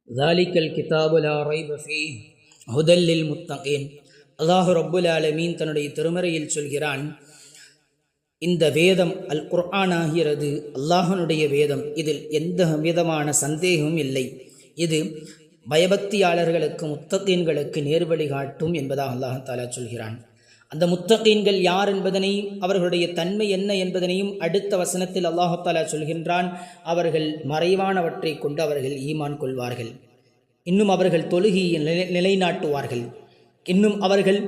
தாலிக்கல் கிதாபு லா ரைப ஃபீஹ் ஹுதல் லில் முத்தகீன். அல்லாஹ் ரப்புல் ஆலமீன் தன்னுடைய திருமறையில் சொல்கிறான், இந்த வேதம் அல் குர்ஆன் ஆகிறது அல்லாஹனுடைய வேதம், இதில் எந்த விதமான சந்தேகமும் இல்லை, இது பயபக்தியாளர்களுக்கு முத்தகீன்களுக்கு நேர்வழி காட்டும் என்பதாக அல்லாஹ் தஆலா சொல்கிறான். அந்த முத்தகீன்கள் யார் என்பதனையும் அவர்களுடைய தன்மை என்ன என்பதனையும் அடுத்த வசனத்தில் அல்லாஹ் தஆலா சொல்கின்றான். அவர்கள் மறைவானவற்றை கொண்டு அவர்கள் ஈமான் கொள்வார்கள், இன்னும் அவர்கள் தொழுகையை நிலைநாட்டுவார்கள், இன்னும் அவர்கள்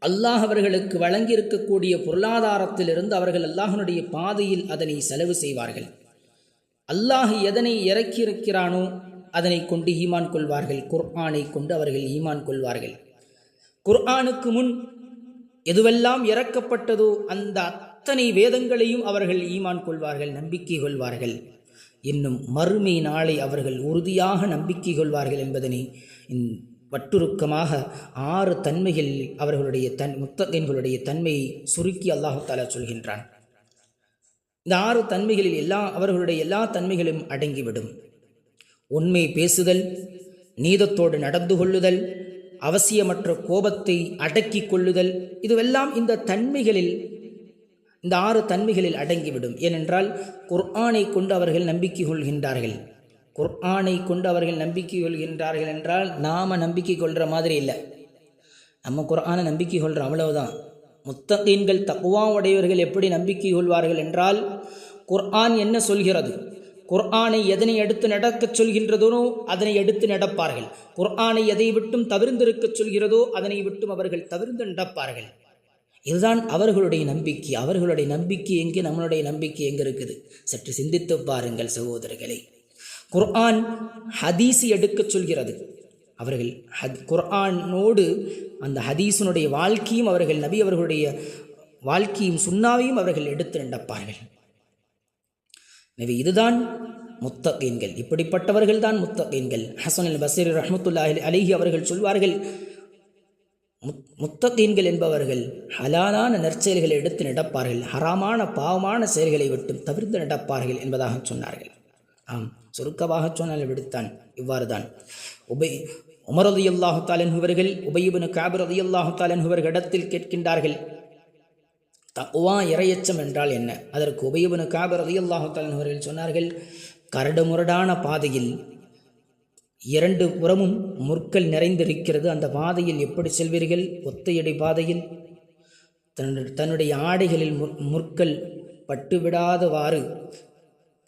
அல்லாஹ் அவர்களுக்கு வழங்கியிருக்கக்கூடிய பொருளாதாரத்திலிருந்து அவர்கள் அல்லாஹனுடைய பாதையில் அதனை செலவு செய்வார்கள். அல்லாஹ் எதனை இறக்கியிருக்கிறானோ அதனை கொண்டு ஈமான் கொள்வார்கள். குர்ஆனை கொண்டு அவர்கள் ஈமான் கொள்வார்கள். குர்ஆனுக்கு முன் எதுவெல்லாம் இறக்கப்பட்டதோ அந்த அத்தனை வேதங்களையும் அவர்கள் ஈமான் கொள்வார்கள், நம்பிக்கை கொள்வார்கள். இன்னும் மறுமை நாளை அவர்கள் உறுதியாக நம்பிக்கை கொள்வார்கள் என்பதனை வட்டுருக்கமாக 6 தன்மைகள் அவர்களுடைய முத்தகீன்களுடைய தன்மையை சுருக்கி அல்லாஹ் தஆலா சொல்கின்றான். இந்த 6 தன்மைகளில் அவர்களுடைய எல்லா தன்மைகளும் அடங்கிவிடும். உண்மை பேசுதல், நீதத்தோடு நடந்து கொள்ளுதல், அவசியமற்ற கோபத்தை அடக்கி கொள்ளுதல், இதுவெல்லாம் இந்த தன்மைகளில், இந்த 6 தன்மைகளில் அடங்கிவிடும். ஏனென்றால் குர்ஆனை கொண்டு அவர்கள் நம்பிக்கை கொள்கின்றார்கள். குர்ஆனை கொண்டு அவர்கள் நம்பிக்கை கொள்கின்றார்கள் என்றால் நாம் நம்பிக்கை கொள்கிற மாதிரி இல்லை, நம்ம குர்ஆனை நம்பிக்கை கொள்கிறோம், அவ்வளவுதான். முத்தகீன்கள் தக்வா உடையவர்கள் எப்படி நம்பிக்கை கொள்வார்கள் என்றால், குர்ஆன் என்ன சொல்கிறது, குர்ஆனை எதனை எடுத்து நடக்கச் சொல்கின்றதோ அதனை எடுத்து நடப்பார்கள். குர்ஆனை எதை விட்டும் தவிர்ந்திருக்கச் சொல்கிறதோ அதனை விட்டும் அவர்கள் தவிர்ந்து நடப்பார்கள். இதுதான் அவர்களுடைய நம்பிக்கை. அவர்களுடைய நம்பிக்கை எங்கே, நம்மளுடைய நம்பிக்கை எங்கே இருக்குது? சற்று சிந்தித்து பாருங்கள் சகோதரர்களே. குர்ஆன் ஹதீஸை எடுக்கச் சொல்கிறது. அவர்கள் குர்ஆனோடு அந்த ஹதீஸினுடைய வாழ்க்கையும் அவர்கள் நபி அவர்களுடைய வாழ்க்கையும் சுன்னாவையும் அவர்கள் எடுத்து நடப்பார்கள். எனவே இதுதான் முத்தகீன்கள், இப்படிப்பட்டவர்கள் தான் முத்தகீன்கள். ஹஸன் அல் பஸ்ரி ரஹ்மத்துல்லாஹி அலைஹி அவர்கள் சொல்வார்கள், முத்தகீன்கள் என்பவர்கள் ஹலாலான நற்செயல்களை எடுத்து நடப்பார்கள், ஹராமான பாவமான செயல்களை விட்டு தவிர்த்து நடப்பார்கள் என்பதாக சொன்னார்கள். ஆம், சுருக்கமாக சொன்னால் விடுத்தான் இவ்வாறு தான். உமர் ரலியல்லாஹு தஆலா அன்ஹு அவர்கள் உபய் இப்னு கஅப் ரலியல்லாஹு தஆலா அன்ஹு அவர்களிடத்தில் கேட்கின்றார்கள், தக்வா இறையச்சம் என்றால் என்ன? அதற்கு உபய் இப்னு கஅப் ரலியல்லாஹு தஆலா அன்ஹு அவர்கள் சொன்னார்கள், கரடுமுரடான பாதையில் 2 புறமும் முற்கள் நிறைந்திருக்கிறது, அந்த பாதையில் எப்படி செல்வீர்கள்? ஒத்தையடி பாதையில் தன்னுடைய ஆடைகளில் முற்கள் பட்டுவிடாதவாறு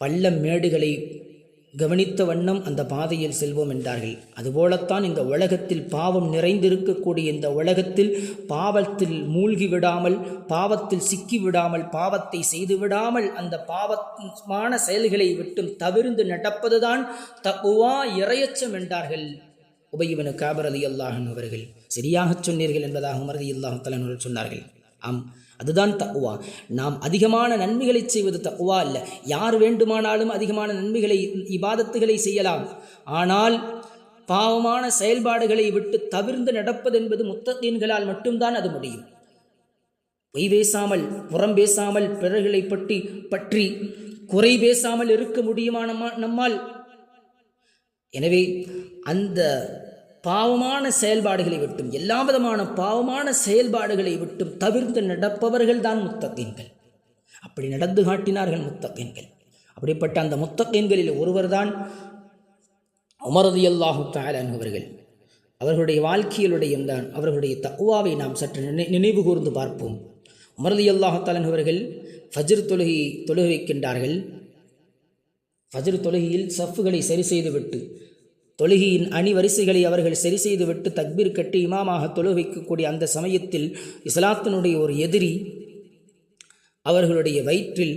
பள்ளம் மேடுகளை கவனித்த வண்ணம் அந்த பாதையில் செல்வோம் என்றார்கள். அதுபோலத்தான் இந்த உலகத்தில் பாவம் நிறைந்திருக்கக்கூடிய இந்த உலகத்தில் பாவத்தில் மூழ்கி விடாமல், பாவத்தில் சிக்கி விடாமல், பாவத்தை செய்து விடாமல் அந்த பாவமான செயல்களை விட்டும் தவிர்ந்து நடப்பதுதான் தக்வா இறையச்சம் என்றார்கள் உபய் இப்னு கஅப் ரலியல்லாஹு அன்ஹு அவர்கள். சரியாக சொன்னீர்கள் என்பதாக உமர் ரலியல்லாஹு தஆலா அன்ஹு சொன்னார்கள். ஆம், அதுதான் தக்வா. நாம் அதிகமான நன்மைகளை செய்வது தக்வா அல்ல. யார் வேண்டுமானாலும் அதிகமான நன்மைகளை, இபாதத்துகளை செய்யலாம். ஆனால் பாவமான செயல்பாடுகளை விட்டு தவிர்ந்து நடப்பது என்பது முத்தகீன்களால் மட்டும்தான் அது முடியும். பொய் பேசாமல், புறம் பேசாமல், பிறர்களை பற்றி குறை பேசாமல் இருக்க முடியுமா நம்மால்? எனவே அந்த பாவமான செயல்பாடுகளை விட்டும், எல்லா விதமான பாவமான செயல்பாடுகளை விட்டும் தவிர்த்து நடப்பவர்கள் தான் முத்தகீன்கள். அப்படி நடந்து காட்டினார்கள் முத்தகீன்கள். அப்படிப்பட்ட அந்த முத்தகீன்களில் ஒருவர் தான் உமர் ரலியல்லாஹு தஆலா அன்ஹு அவர்கள். அவர்களுடைய வாழ்க்கையிலுடைய தான் அவர்களுடைய தக்வாவை நாம் சற்று நினைவு கூர்ந்து பார்ப்போம். உமர் ரலியல்லாஹு தஆலா அன்ஹு அவர்கள் ஃபஜ்ர் தொழுகை வைக்கின்றார்கள். ஃபஜ்ர் தொழுகையில் சஃப்புகளை சரி செய்துவிட்டு, தொழுகையின் அணிவரிசைகளை அவர்கள் சரி செய்துவிட்டு தக்பீர் கட்டி இமாமாக தொழு வைக்கக்கூடிய அந்த சமயத்தில் இஸ்லாத்தினுடைய ஒரு எதிரி அவர்களுடைய வயிற்றில்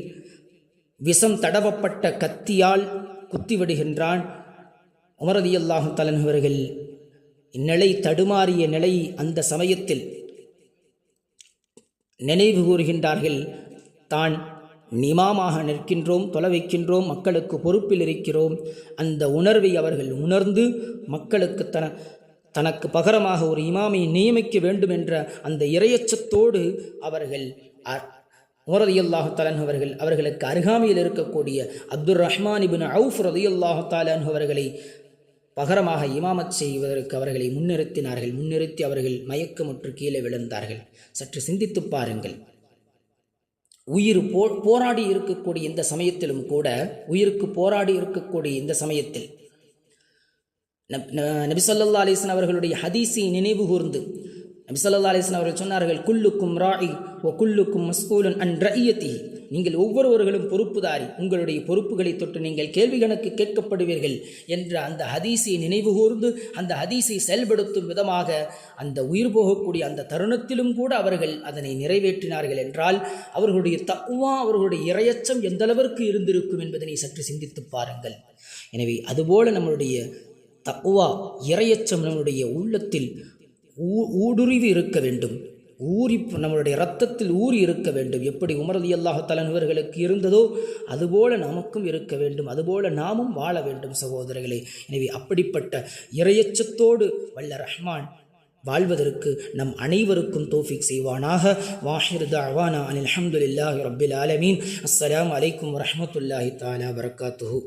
விஷம் தடவப்பட்ட கத்தியால் குத்திவிடுகின்றான். உமர் ரலியல்லாஹு தஆலா அன்ஹு அவர்கள் இந்நிலை, தடுமாறிய நிலை அந்த சமயத்தில் நினைவு கூறுகின்றார்கள். தான் இமாமாக நிற்கின்றோம், தொலை வைக்கின்றோம், மக்களுக்கு பொறுப்பில் இருக்கிறோம். அந்த உணர்வை அவர்கள் உணர்ந்து மக்களுக்கு தனக்கு பகரமாக ஒரு இமாமை நியமிக்க வேண்டும் என்ற அந்த இறையச்சத்தோடு அவர்கள் உமர் ரலியல்லாஹு தஆலா அன்ஹு அவர்களுக்கு அருகாமையில் இருக்கக்கூடிய அப்துர் ரஹ்மான் இப்னு அவுஃப் ரலியல்லாஹு தஆலா அன்ஹு அவர்களை பகரமாக இமாமத் செய்வதற்கு அவர்களை முன்னிறுத்தி அவர்கள் மயக்கமுற்று கீழே விழுந்தார்கள். சற்று சிந்தித்து பாருங்கள். உயிர் போராடி இருக்கக்கூடிய இந்த சமயத்திலும் கூட, உயிருக்கு போராடி இருக்கக்கூடிய இந்த சமயத்தில் நபி ஸல்லல்லாஹு அலைஹி வஸல்லம் அவர்களுடைய ஹதீஸை நினைவு கூர்ந்து நபி ஸல்லல்லாஹு அலைஹி வஸல்லம் அவர்கள் சொன்னார்கள், குல்லுக்கும் ராஇ வ குல்லுக்கும் மஸ்ஊலுன் அன் ரஇயத்திஹி. நீங்கள் ஒவ்வொருவர்களும் பொறுப்புதாரி, உங்களுடைய பொறுப்புகளை தொட்டு நீங்கள் கேள்வி கணக்கு கேட்கப்படுவீர்கள் என்ற அந்த ஹதீஸை நினைவு கூர்ந்து அந்த ஹதீஸை செயல்படுத்தும் விதமாக அந்த உயிர் போகக்கூடிய அந்த தருணத்திலும் கூட அவர்கள் அதனை நிறைவேற்றினார்கள் என்றால் அவர்களுடைய தக்வா, அவர்களுடைய இறையச்சம் எந்த அளவிற்கு இருந்திருக்கும் என்பதனை சற்று சிந்தித்து பாருங்கள். எனவே அதுபோல நம்மளுடைய தக்வா, இறையச்சம் நம்முடைய உள்ளத்தில் ஊடுருவி இருக்க வேண்டும், நம்மளுடைய இரத்தத்தில் ஊறி இருக்க வேண்டும். எப்படி உமர் ரலியல்லாஹு தஆலா அன்ஹு இருந்ததோ அதுபோல நமக்கும் இருக்க வேண்டும், அதுபோல நாமும் வாழ வேண்டும் சகோதரர்களே. எனவே அப்படிப்பட்ட இறையச்சத்தோடு வல்ல ரஹ்மான் வாழ்வதற்கு நம் அனைவருக்கும் தௌஃபீக் செய்வானாக. வாஹிர் தஅவானா அனில் ஹம்துலில்லாஹி ரப்பில் ஆலமீன். அஸ்ஸலாமு அலைக்கும் வரஹ்மத்துல்லாஹி தஆலா வபரகாத்துஹு.